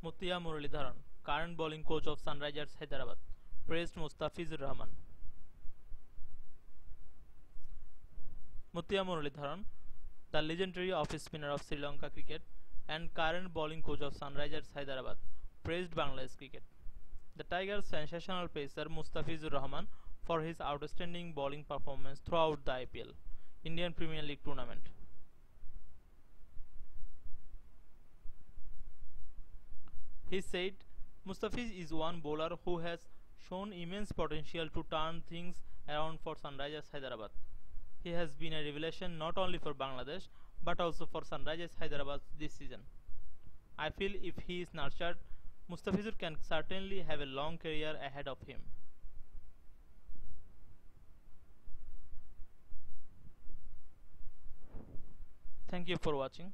Muttiah Muralidharan, current bowling coach of Sunrisers Hyderabad, praised Mustafizur Rahman. Muttiah Muralidharan, the legendary off-spinner of Sri Lanka cricket and current bowling coach of Sunrisers Hyderabad, praised Bangladesh cricket. The Tigers' sensational pacer Mustafizur Rahman for his outstanding bowling performance throughout the IPL, Indian Premier League tournament. He said, Mustafiz is one bowler who has shown immense potential to turn things around for Sunrisers Hyderabad. He has been a revelation not only for Bangladesh but also for Sunrisers Hyderabad this season. I feel if he is nurtured, Mustafizur can certainly have a long career ahead of him. Thank you for watching.